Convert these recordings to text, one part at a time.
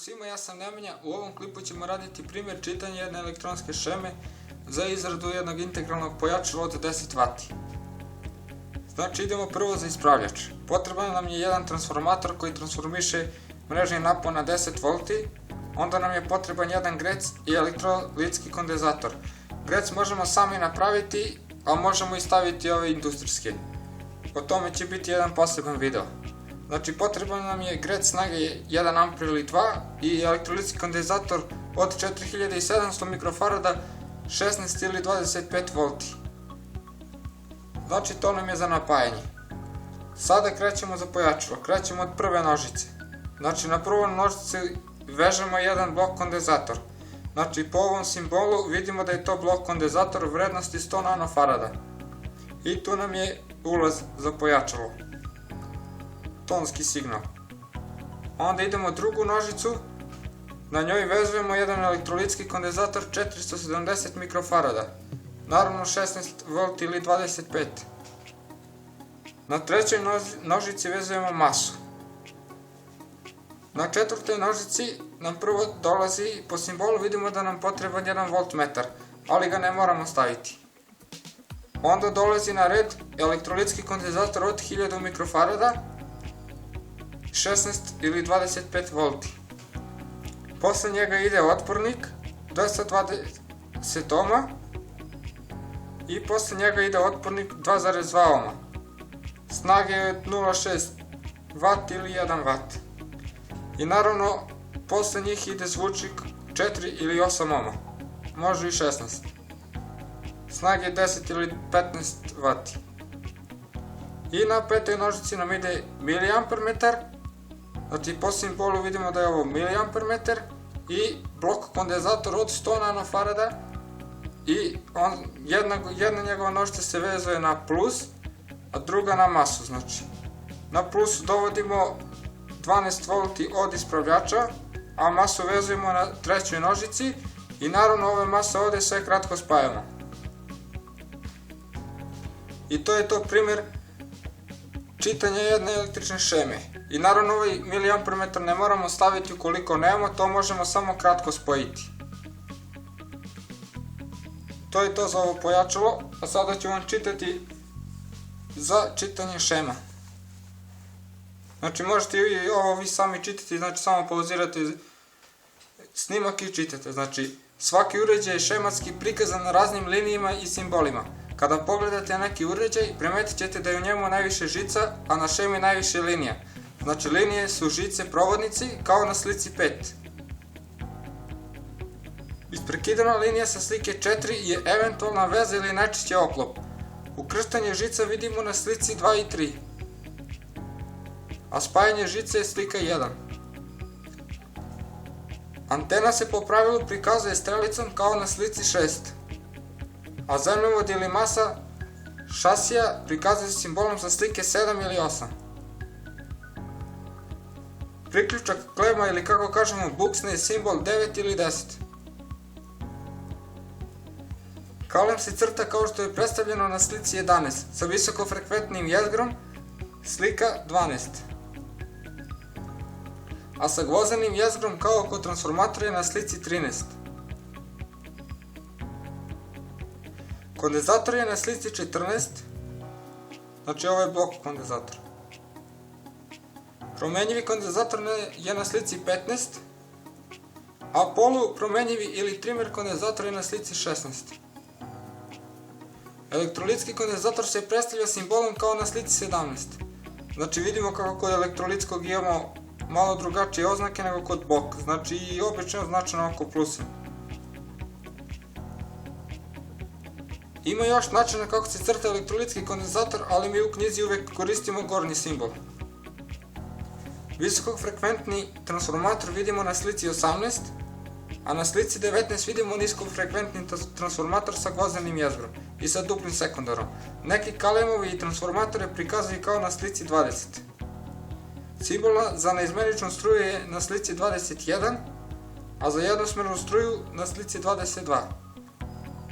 svima, ja sam Nemanja. U ovom klipu ćemo raditi primjer čitanja jedne elektronske šeme za izradu jednog integralnog pojačala od 10 W. Znači idemo prvo za ispravljač. Potreban nam je jedan transformator koji transformiše mrežni napon na 10 V. Onda nam je potreban jedan grec i elektrolitski kondenzator. Grec možemo sami napraviti, a možemo i staviti ove industrijske. O tome će biti jedan poseban video. Znači potreban nam je grec snage 1 A ili 2 i elektrolitski kondenzator od 4700 mikrofarada 16 ili 25 V. Znači to nam je za napajanje. Sada krećemo za pojačalo. Krećemo od prve nožice. Znači na prvoj nožici vežemo jedan blok kondenzator. Znači po ovom simbolu vidimo da je to blok kondenzator vrednosti 100 nanofarada. I tu nam je ulaz za pojačalo. Tonski signal. Onda idemo drugu nožicu, na njoj vezujemo jedan elektrolitski kondenzator 470 mikrofarada, naravno 16 V ili 25. Na trećoj nožici vezujemo masu. Na četvrtoj nožici nam prvo dolazi, po simbolu vidimo da nam potreban jedan voltmetar, ali ga ne moramo staviti. Onda dolazi na red elektrolitski kondenzator od 1000 mikrofarada, 16 ili 25 V. Posle njega ide otpornik 220 ohma i posle njega ide otpornik 2,2 ohma. Snage je 0,6 W ili 1 W. I naravno posle njih ide zvučnik 4 ili 8 ohma, može i 16. Snage je 10 ili 15 W. I na petoj nožici nam ide miliampermetar. Znači po simbolu vidimo da je ovo miliampermetar i blok kondenzator od 100 nanofarada i jedna njegova nožica se vezuje na plus, a druga na masu. Znači na plus dovodimo 12 V od ispravljača, a masu vezujemo na trećoj nožici i naravno ove mase ovdje sve kratko spajamo. I to je to primjer čitanja jedne električne šeme. I naravno ovaj miliampermetar ne moramo staviti ukoliko nemamo, to možemo samo kratko spojiti. To je to za ovo pojačalo, a sada ću vam čitati za čitanje šema. Znači možete i ovo vi sami čitati, znači samo pauzirate snimak i čitate. Znači svaki uređaj je šematski prikazan na raznim linijama i simbolima. Kada pogledate neki uređaj, primetit ćete da je u njemu najviše žica, a na šemi najviše linija. Znači linije su žice provodnici, kao na slici 5. Isprekidana linija sa slike 4 je eventualna veza ili najčešće oklop. Ukrštanje žica vidimo na slici 2 i 3. A spajanje žice je slika 1. Antena se po pravilu prikazuje strelicom kao na slici 6. A zemljovod ili masa šasija prikazuje se simbolom sa slike 7 ili 8. Priključak klema ili kako kažemo buksne je simbol 9 ili 10. Kalem se crta kao što je predstavljeno na slici 11 sa visokofrekventnim jezgrom, slika 12. A sa gvozdenim jezgrom kao kod transformatora je na slici 13. Kondenzator je na slici 14, znači ovo je blok kondenzatora. Promenjivi kondenzator je na slici 15, a polupromenjivi ili trimer kondenzator je na slici 16. Elektrolitski kondenzator se predstavlja simbolom kao na slici 17. Znači vidimo kako kod elektrolitskog imamo malo drugačije oznake nego kod bok, znači i obično je označeno oko plusa. Ima još načina kako se crta elektrolitski kondenzator, ali mi u knjizi uvek koristimo gornji simbol. Visokofrekventni transformator vidimo na slici 18, a na slici 19 vidimo niskofrekventni transformator sa gvozdenim jezgrom i sa duplim sekundarom. Neki kalemovi i transformatore prikazuju kao na slici 20. Simbol za neizmeničnu struju je na slici 21, a za jednosmernu struju na slici 22.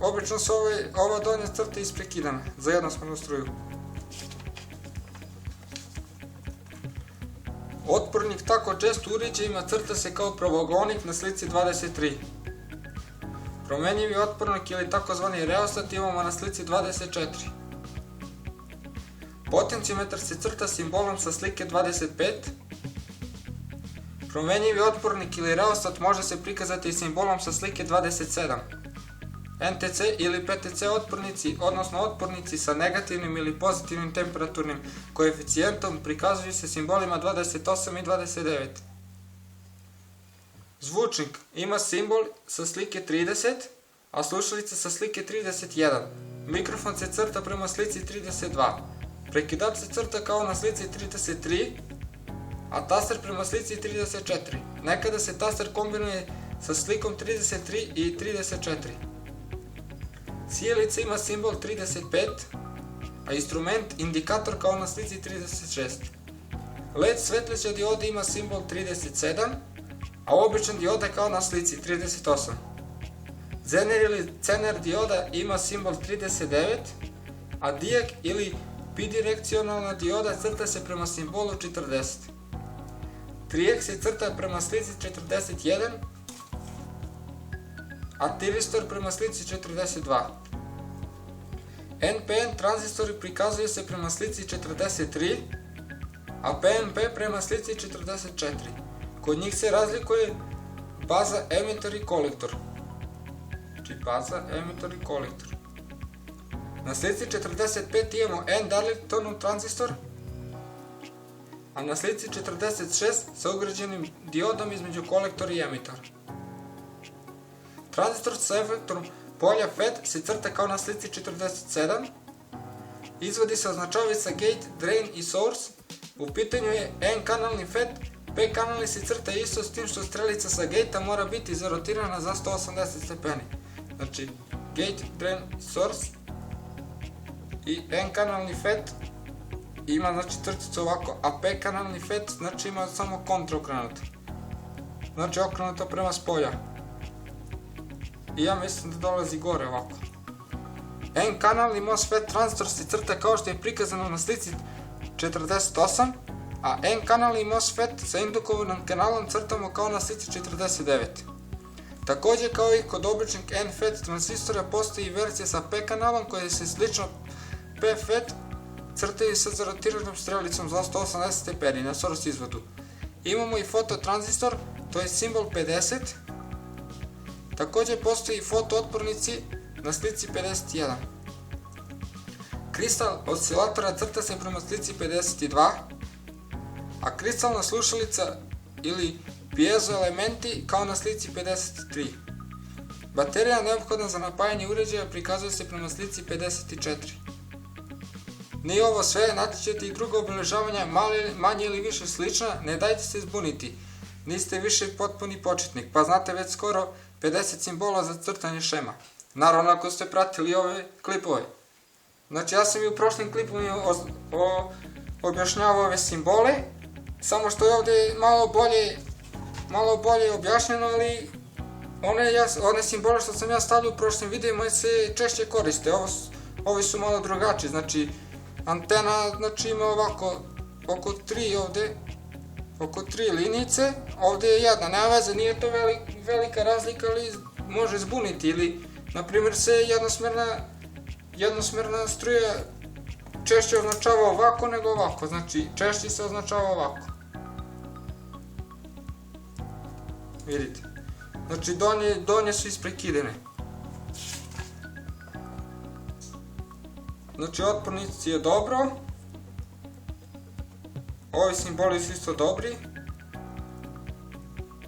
Obično su ova donja crta isprekidana za jednosmernu struju. Otpornik tako često uređajima crta se kao pravougolnik na slici 23. Promenjivi otpornik ili takozvani reostat imamo na slici 24. Potenciometar se crta simbolom sa slike 25. Promenjivi otpornik ili reostat može se prikazati simbolom sa slike 27. NTC ili PTC otpornici, odnosno otpornici sa negativnim ili pozitivnim temperaturnim koeficijentom, prikazuju se simbolima 28 i 29. Zvučnik ima simbol sa slike 30, a slušalica sa slike 31. Mikrofon se crta prema slici 32. Prekidač se crta kao na slici 33, a taster prema slici 34. Nekada se taster kombinuje sa slikom 33 i 34. Sijalica ima simbol 35, a instrument indikator kao na slici 36. LED svetleća dioda ima simbol 37, a običan dioda kao na slici 38. Zener ili cener dioda ima simbol 39, a dijak ili bidirekcionalna dioda crta se prema simbolu 40. Trijek se crta prema slici 41, a tiristor prema slici 42. NPN tranzistori prikazuju se prema slici 43, a PNP prema slici 44. Kod njih se razlikuje baza, emitor i kolektor. Znači baza, emitor i kolektor. Na slici 45 imamo N-Darlingtonov tranzistor, a na slici 46 sa ugrađenim diodom između kolektora i emitora. Tranzistor sa efektorom polja FET se crta kao na slici 47, izvodi se označavaju sa gate, drain i source, u pitanju je N-kanalni FET, P-kanalni se crta isto s tim što strelica sa gate-a mora biti zarotirana za 180 stepeni. Znači, gate, drain, source i N-kanalni FET ima znači crticu ovako, a P-kanalni FET znači ima samo kontra okrenuto. Znači okrenuto prema spolja. I ja mislim da dolazi gore ovako. N-kanalni MOSFET tranzistor se crta kao što je prikazano na slici 48, a N-kanalni MOSFET sa indukovanim kanalom crtamo kao na slici 49. Također kao i kod običnih N-FET tranzistora postoji verzija sa P-kanalom koja se slično P-FET crtaju sa zarotiranom strelicom za 180 stepeni na source izvodu. Imamo i fototranzistor, to je simbol 50. Također postoji fotootpornici na slici 51. Kristal oscilatora crta se prema slici 52, a kristalna slušalica ili piezo elementi kao na slici 53. Baterija neophodna za napajanje uređaja prikazuje se prema slici 54. Nije ovo sve, naći i druga obeležavanja manje ili više slična, ne dajte se zbuniti. Niste više potpuni početnik, pa znate već skoro 50 simbola za crtanje šema. Naravno ako ste pratili ove klipove. Znači ja sam i u prošlim klipovima objašnjavao ove simbole, samo što je ovdje malo bolje objašnjeno, ali one simbole što sam ja stavljao u prošlim videima se češće koriste. Ovi su malo drugačiji, znači antena znači ima ovako oko 3 ovdje, oko 3 linijice, ovdje je jedna, nema veze, nije to velika razlika, ali može zbuniti, ili na primjer se jednosmjerna struja češće označava ovako nego ovako, znači češće se označava ovako. Vidite, znači donje su isprekidene. Znači otpornici je dobro, ovi simboli su isto dobri.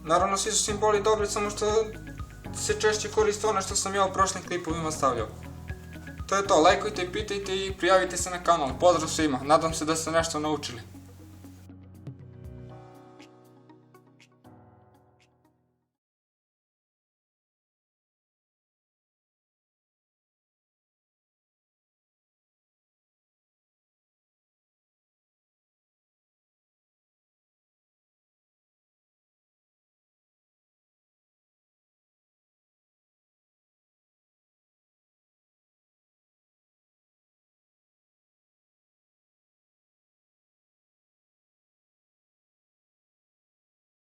Naravno svi su simboli dobri, samo što se češće koriste one što sam ja u prošlim klipovima stavljao. To je to, lajkujte, pitajte i prijavite se na kanal. Pozdrav svima, nadam se da ste nešto naučili.